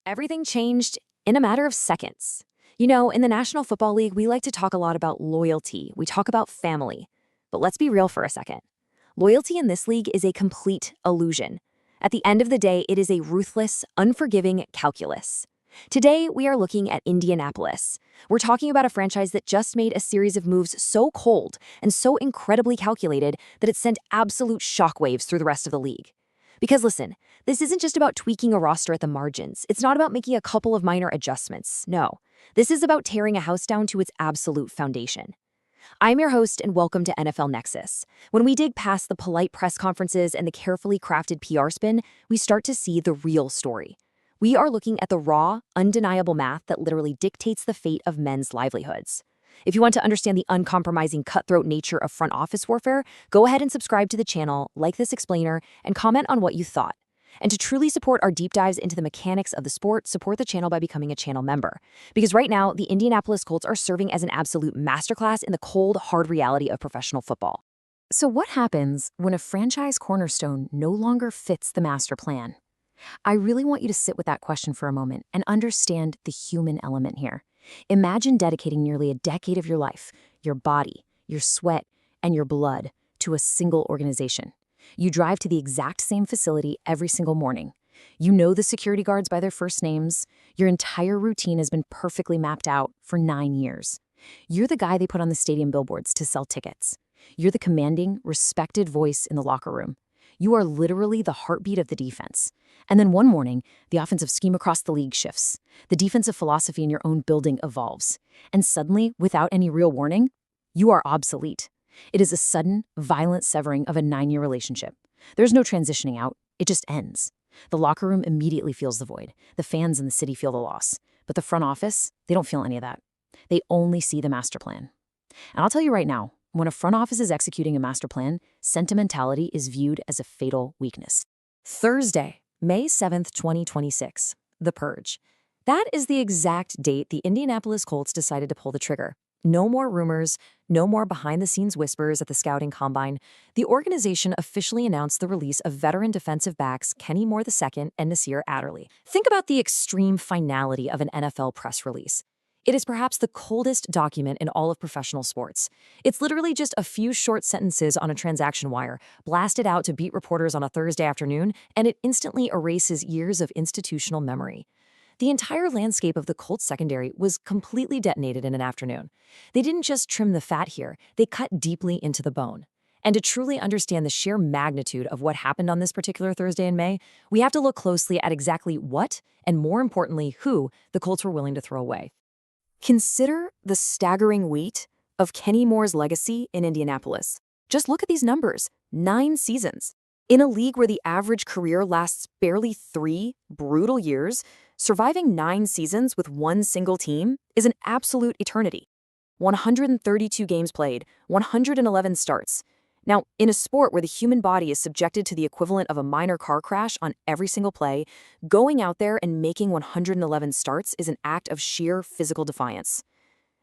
Everything changed in a matter of seconds. You know, in the National Football League, we like to talk a lot about loyalty. We talk about family. But let's be real for a second. Loyalty in this league is a complete illusion. At the end of the day, it is a ruthless, unforgiving calculus. Today, we are looking at Indianapolis. We're talking about a franchise that just made a series of moves so cold and so incredibly calculated that it sent absolute shockwaves through the rest of the league. Because listen, this isn't just about tweaking a roster at the margins. It's not about making a couple of minor adjustments. No, this is about tearing a house down to its absolute foundation. I'm your host, and welcome to NFL Nexus. When we dig past the polite press conferences and the carefully crafted PR spin, we start to see the real story. We are looking at the raw, undeniable math that literally dictates the fate of men's livelihoods. If you want to understand the uncompromising cutthroat nature of front office warfare, go ahead and subscribe to the channel, like this explainer, and comment on what you thought. And to truly support our deep dives into the mechanics of the sport, support the channel by becoming a channel member. Because right now, the Indianapolis Colts are serving as an absolute masterclass in the cold, hard reality of professional football. So what happens when a franchise cornerstone no longer fits the master plan? I really want you to sit with that question for a moment and understand the human element here. Imagine dedicating nearly a decade of your life, your body, your sweat, and your blood to a single organization. You drive to the exact same facility every single morning. You know the security guards by their first names. Your entire routine has been perfectly mapped out for 9 years. You're the guy they put on the stadium billboards to sell tickets. You're the commanding, respected voice in the locker room. You are literally the heartbeat of the defense. And then one morning, the offensive scheme across the league shifts. The defensive philosophy in your own building evolves. And suddenly, without any real warning, you are obsolete. It is a sudden, violent severing of a 9-year relationship. There's no transitioning out. It just ends. The locker room immediately feels the void. The fans in the city feel the loss. But the front office, they don't feel any of that. They only see the master plan. And I'll tell you right now, when a front office is executing a master plan, sentimentality is viewed as a fatal weakness. Thursday, May 7th, 2026, The Purge. That is the exact date the Indianapolis Colts decided to pull the trigger. No more rumors, no more behind-the-scenes whispers at the scouting combine. The organization officially announced the release of veteran defensive backs Kenny Moore II and Nasir Adderley. Think about the extreme finality of an NFL press release. It is perhaps the coldest document in all of professional sports. It's literally just a few short sentences on a transaction wire, blasted out to beat reporters on a Thursday afternoon, and it instantly erases years of institutional memory. The entire landscape of the Colts secondary was completely detonated in an afternoon. They didn't just trim the fat here, they cut deeply into the bone. And to truly understand the sheer magnitude of what happened on this particular Thursday in May, we have to look closely at exactly what, and more importantly, who, the Colts were willing to throw away. Consider the staggering weight of Kenny Moore's legacy in Indianapolis. Just look at these numbers, 9 seasons. In a league where the average career lasts barely 3 brutal years, surviving 9 seasons with one single team is an absolute eternity. 132 games played, 111 starts. Now, in a sport where the human body is subjected to the equivalent of a minor car crash on every single play, going out there and making 111 starts is an act of sheer physical defiance.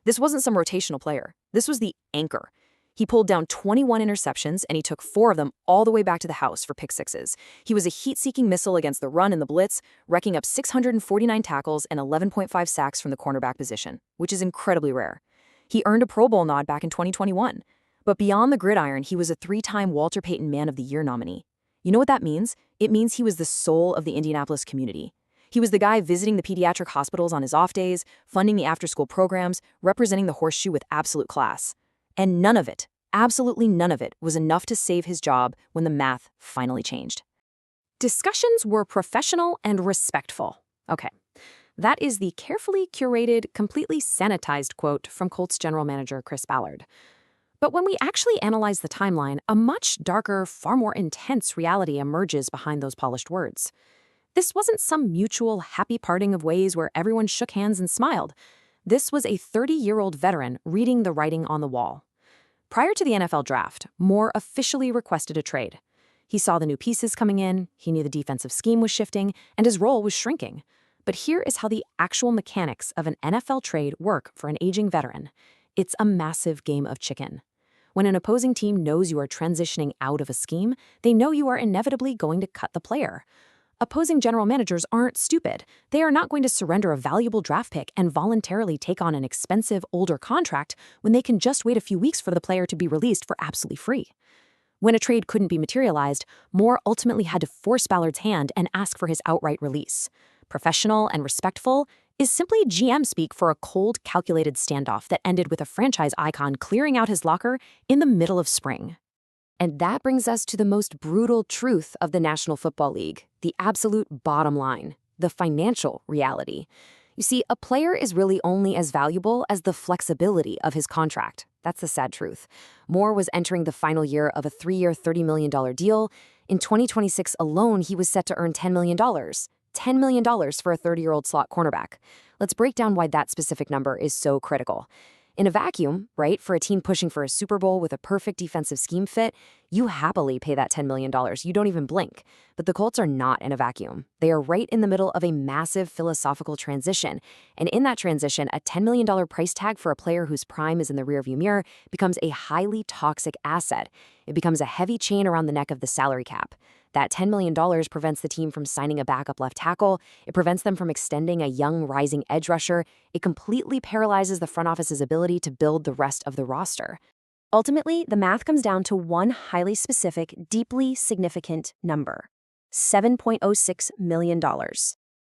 This wasn't some rotational player. This was the anchor. He pulled down 21 interceptions, and he took 4 of them all the way back to the house for pick sixes. He was a heat-seeking missile against the run and the blitz, racking up 649 tackles and 11.5 sacks from the cornerback position, which is incredibly rare. He earned a Pro Bowl nod back in 2021. But beyond the gridiron, he was a 3-time Walter Payton Man of the Year nominee. You know what that means? It means he was the soul of the Indianapolis community. He was the guy visiting the pediatric hospitals on his off days, funding the after-school programs, representing the horseshoe with absolute class. And none of it, absolutely none of it, was enough to save his job when the math finally changed. Discussions were professional and respectful. Okay, that is the carefully curated, completely sanitized quote from Colts general manager Chris Ballard. But when we actually analyze the timeline, a much darker, far more intense reality emerges behind those polished words. This wasn't some mutual happy parting of ways where everyone shook hands and smiled. This was a 30-year-old veteran reading the writing on the wall. Prior to the NFL draft, Moore officially requested a trade. He saw the new pieces coming in, he knew the defensive scheme was shifting, and his role was shrinking. But here is how the actual mechanics of an NFL trade work for an aging veteran. It's a massive game of chicken. When an opposing team knows you are transitioning out of a scheme, they know you are inevitably going to cut the player. Opposing general managers aren't stupid. They are not going to surrender a valuable draft pick and voluntarily take on an expensive, older contract when they can just wait a few weeks for the player to be released for absolutely free. When a trade couldn't be materialized, Moore ultimately had to force Ballard's hand and ask for his outright release. Professional and respectful is simply GM speak for a cold, calculated standoff that ended with a franchise icon clearing out his locker in the middle of spring. And that brings us to the most brutal truth of the National Football League, the absolute bottom line, the financial reality. You see, a player is really only as valuable as the flexibility of his contract. That's the sad truth. Moore was entering the final year of a 3-year, $30 million deal. In 2026 alone, he was set to earn $10 million. $10 million for a 30-year-old slot cornerback. Let's break down why that specific number is so critical. In a vacuum, right, for a team pushing for a Super Bowl with a perfect defensive scheme fit, you happily pay that $10 million. You don't even blink. But the Colts are not in a vacuum. They are right in the middle of a massive philosophical transition. And in that transition, a $10 million price tag for a player whose prime is in the rearview mirror becomes a highly toxic asset. It becomes a heavy chain around the neck of the salary cap. That $10 million prevents the team from signing a backup left tackle. It prevents them from extending a young rising edge rusher. It completely paralyzes the front office's ability to build the rest of the roster. Ultimately, the math comes down to one highly specific, deeply significant number: $7.06 million.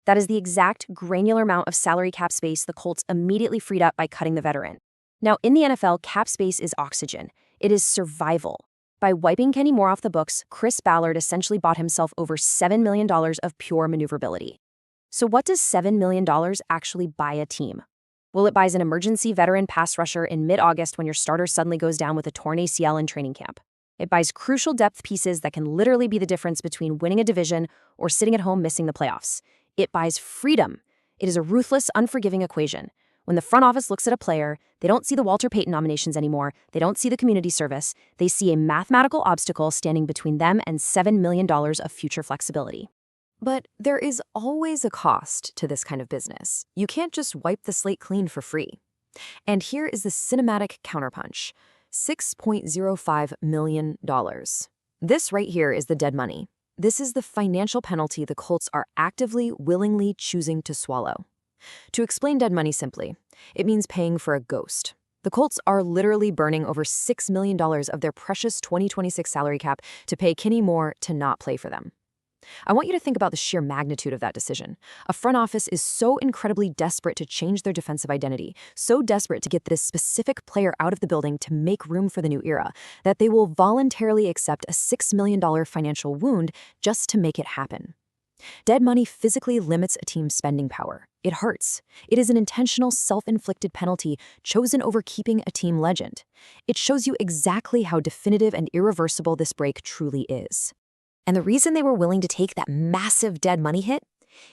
That is the exact granular amount of salary cap space the Colts immediately freed up by cutting the veteran. Now, in the NFL, cap space is oxygen. It is survival. By wiping Kenny Moore off the books, Chris Ballard essentially bought himself over $7 million of pure maneuverability. So what does $7 million actually buy a team? Well, it buys an emergency veteran pass rusher in mid-August when your starter suddenly goes down with a torn ACL in training camp. It buys crucial depth pieces that can literally be the difference between winning a division or sitting at home missing the playoffs. It buys freedom. It is a ruthless, unforgiving equation. When the front office looks at a player, they don't see the Walter Payton nominations anymore. They don't see the community service. They see a mathematical obstacle standing between them and $7 million of future flexibility. But there is always a cost to this kind of business. You can't just wipe the slate clean for free. And here is the cinematic counterpunch: $6.05 million. This right here is the dead money. This is the financial penalty the Colts are actively, willingly choosing to swallow. To explain dead money simply, it means paying for a ghost. The Colts are literally burning over $6 million of their precious 2026 salary cap to pay Kenny Moore to not play for them. I want you to think about the sheer magnitude of that decision. A front office is so incredibly desperate to change their defensive identity, so desperate to get this specific player out of the building to make room for the new era, that they will voluntarily accept a $6 million financial wound just to make it happen. Dead money physically limits a team's spending power. It hurts. It is an intentional, self-inflicted penalty chosen over keeping a team legend. It shows you exactly how definitive and irreversible this break truly is. And the reason they were willing to take that massive dead money hit?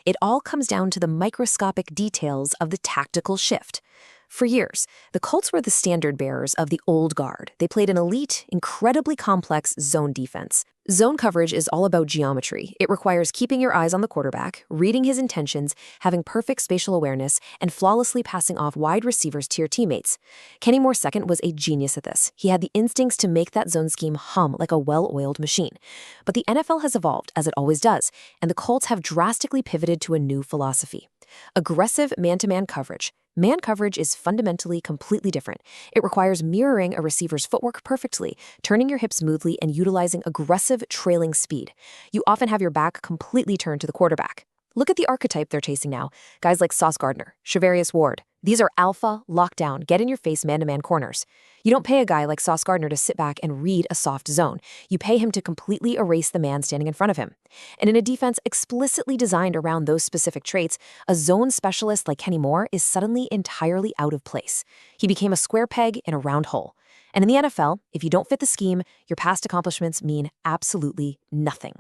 It all comes down to the microscopic details of the tactical shift. For years, the Colts were the standard bearers of the old guard. They played an elite, incredibly complex zone defense. Zone coverage is all about geometry. It requires keeping your eyes on the quarterback, reading his intentions, having perfect spatial awareness, and flawlessly passing off wide receivers to your teammates. Kenny Moore II was a genius at this. He had the instincts to make that zone scheme hum like a well-oiled machine. But the NFL has evolved, as it always does, and the Colts have drastically pivoted to a new philosophy: aggressive man-to-man coverage. Man coverage is fundamentally completely different. It requires mirroring a receiver's footwork perfectly, turning your hips smoothly, and utilizing aggressive trailing speed. You often have your back completely turned to the quarterback. Look at the archetype they're chasing now. Guys like Sauce Gardner, Shavarius Ward. These are alpha, lockdown, get-in-your-face man-to-man corners. You don't pay a guy like Sauce Gardner to sit back and read a soft zone. You pay him to completely erase the man standing in front of him. And in a defense explicitly designed around those specific traits, a zone specialist like Kenny Moore is suddenly entirely out of place. He became a square peg in a round hole. And in the NFL, if you don't fit the scheme, your past accomplishments mean absolutely nothing.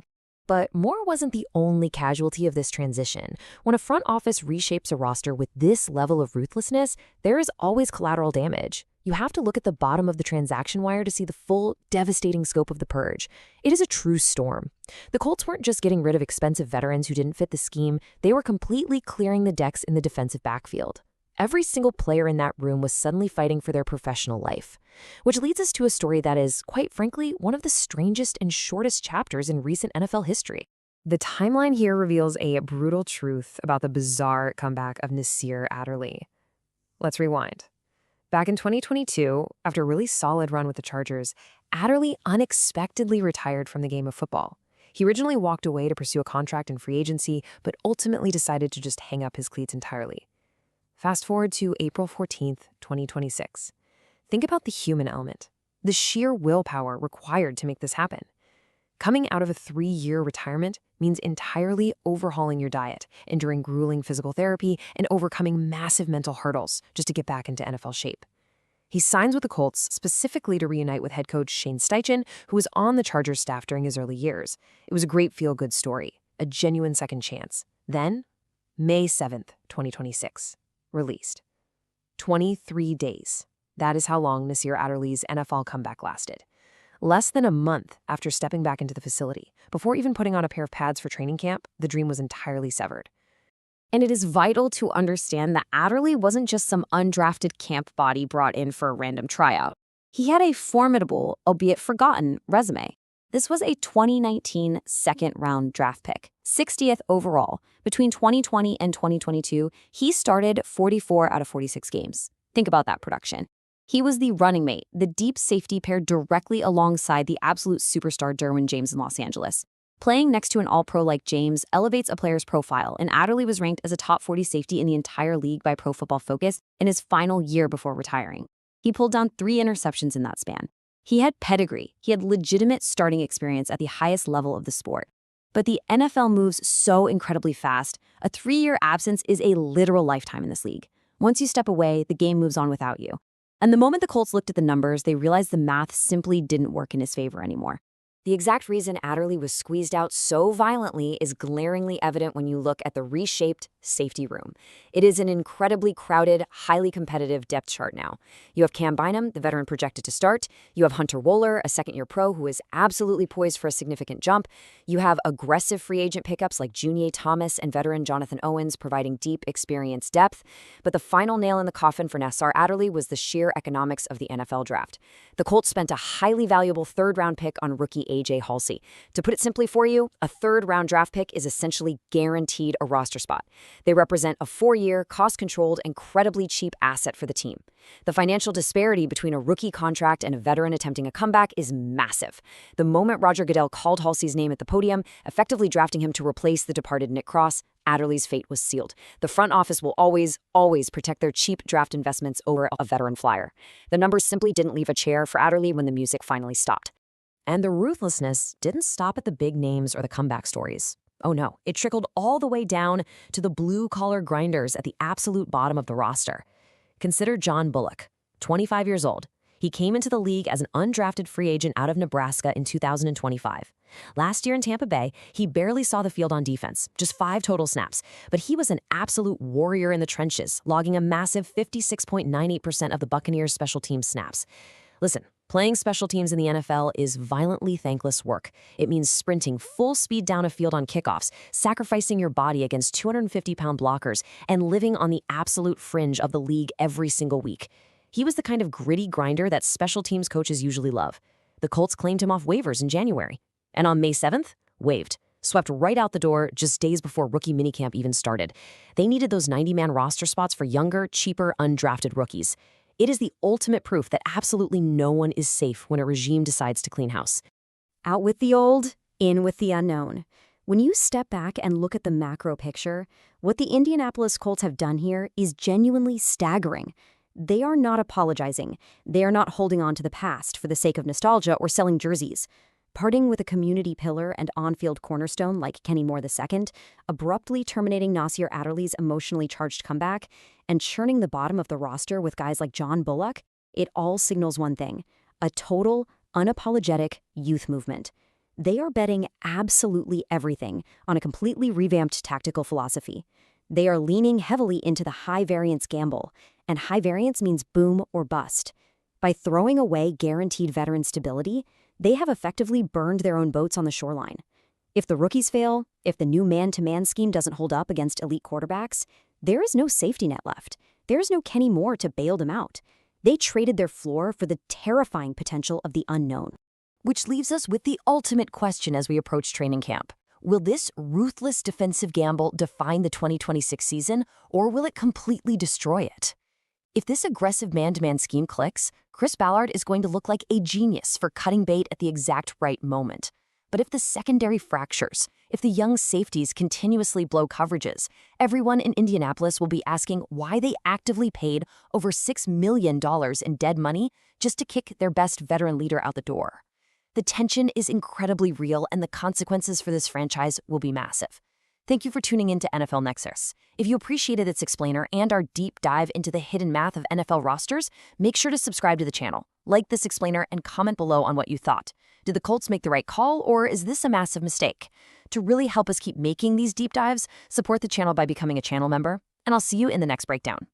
But Moore wasn't the only casualty of this transition. When a front office reshapes a roster with this level of ruthlessness, there is always collateral damage. You have to look at the bottom of the transaction wire to see the full, devastating scope of the purge. It is a true storm. The Colts weren't just getting rid of expensive veterans who didn't fit the scheme, they were completely clearing the decks in the defensive backfield. Every single player in that room was suddenly fighting for their professional life. Which leads us to a story that is, quite frankly, one of the strangest and shortest chapters in recent NFL history. The timeline here reveals a brutal truth about the bizarre comeback of Nasir Adderley. Let's rewind. Back in 2022, after a really solid run with the Chargers, Adderley unexpectedly retired from the game of football. He originally walked away to pursue a contract in free agency, but ultimately decided to just hang up his cleats entirely. Fast forward to April 14th, 2026. Think about the human element, the sheer willpower required to make this happen. Coming out of a 3-year retirement means entirely overhauling your diet, enduring grueling physical therapy, and overcoming massive mental hurdles just to get back into NFL shape. He signs with the Colts specifically to reunite with head coach Shane Steichen, who was on the Chargers staff during his early years. It was a great feel-good story, a genuine second chance. Then, May 7th, 2026, released. 23 days. That is how long Nasir Adderley's NFL comeback lasted. Less than a month after stepping back into the facility, before even putting on a pair of pads for training camp, the dream was entirely severed. And it is vital to understand that Adderley wasn't just some undrafted camp body brought in for a random tryout. He had a formidable, albeit forgotten, resume. This was a 2019 second-round draft pick, 60th overall. Between 2020 and 2022, he started 44 out of 46 games. Think about that production. He was the running mate, the deep safety paired directly alongside the absolute superstar Derwin James in Los Angeles. Playing next to an all-pro like James elevates a player's profile, and Adderley was ranked as a top 40 safety in the entire league by Pro Football Focus in his final year before retiring. He pulled down 3 interceptions in that span. He had pedigree. He had legitimate starting experience at the highest level of the sport. But the NFL moves so incredibly fast, a 3-year absence is a literal lifetime in this league. Once you step away, the game moves on without you. And the moment the Colts looked at the numbers, they realized the math simply didn't work in his favor anymore. The exact reason Adderley was squeezed out so violently is glaringly evident when you look at the reshaped safety room. It is an incredibly crowded, highly competitive depth chart now. You have Cam Bynum, the veteran projected to start. You have Hunter Wohler, a second-year pro who is absolutely poised for a significant jump. You have aggressive free agent pickups like Junior Thomas and veteran Jonathan Owens providing deep experience depth. But the final nail in the coffin for Nasir Adderley was the sheer economics of the NFL draft. The Colts spent a highly valuable third-round pick on rookie A.J. Halsey. To put it simply for you, a third-round draft pick is essentially guaranteed a roster spot. They represent a 4-year, cost-controlled, incredibly cheap asset for the team. The financial disparity between a rookie contract and a veteran attempting a comeback is massive. The moment Roger Goodell called Halsey's name at the podium, effectively drafting him to replace the departed Nick Cross, Adderley's fate was sealed. The front office will always protect their cheap draft investments over a veteran flyer. The numbers simply didn't leave a chair for Adderley when the music finally stopped. And the ruthlessness didn't stop at the big names or the comeback stories. Oh no, it trickled all the way down to the blue-collar grinders at the absolute bottom of the roster. Consider John Bullock, 25 years old. He came into the league as an undrafted free agent out of Nebraska in 2025. Last year in Tampa Bay, he barely saw the field on defense, just 5 total snaps. But he was an absolute warrior in the trenches, logging a massive 56.98% of the Buccaneers' special teams snaps. Listen, playing special teams in the NFL is violently thankless work. It means sprinting full speed down a field on kickoffs, sacrificing your body against 250-pound blockers, and living on the absolute fringe of the league every single week. He was the kind of gritty grinder that special teams coaches usually love. The Colts claimed him off waivers in January. And on May 7th, waived. Swept right out the door just days before rookie minicamp even started. They needed those 90-man roster spots for younger, cheaper, undrafted rookies. It is the ultimate proof that absolutely no one is safe when a regime decides to clean house. Out with the old, in with the unknown. When you step back and look at the macro picture, what the Indianapolis Colts have done here is genuinely staggering. They are not apologizing. They are not holding on to the past for the sake of nostalgia or selling jerseys. Parting with a community pillar and on-field cornerstone like Kenny Moore II, abruptly terminating Nasir Adderley's emotionally charged comeback, and churning the bottom of the roster with guys like John Bullock, it all signals one thing: a total, unapologetic youth movement. They are betting absolutely everything on a completely revamped tactical philosophy. They are leaning heavily into the high-variance gamble, and high variance means boom or bust. By throwing away guaranteed veteran stability, they have effectively burned their own boats on the shoreline. If the rookies fail, if the new man-to-man scheme doesn't hold up against elite quarterbacks, there is no safety net left. There is no Kenny Moore to bail them out. They traded their floor for the terrifying potential of the unknown. Which leaves us with the ultimate question as we approach training camp. Will this ruthless defensive gamble define the 2026 season, or will it completely destroy it? If this aggressive man-to-man scheme clicks, Chris Ballard is going to look like a genius for cutting bait at the exact right moment. But if the secondary fractures, if the young safeties continuously blow coverages, everyone in Indianapolis will be asking why they actively paid over $6 million in dead money just to kick their best veteran leader out the door. The tension is incredibly real, and the consequences for this franchise will be massive. Thank you for tuning in to NFL Nexus. If you appreciated its explainer and our deep dive into the hidden math of NFL rosters, make sure to subscribe to the channel, like this explainer, and comment below on what you thought. Did the Colts make the right call, or is this a massive mistake? To really help us keep making these deep dives, support the channel by becoming a channel member, and I'll see you in the next breakdown.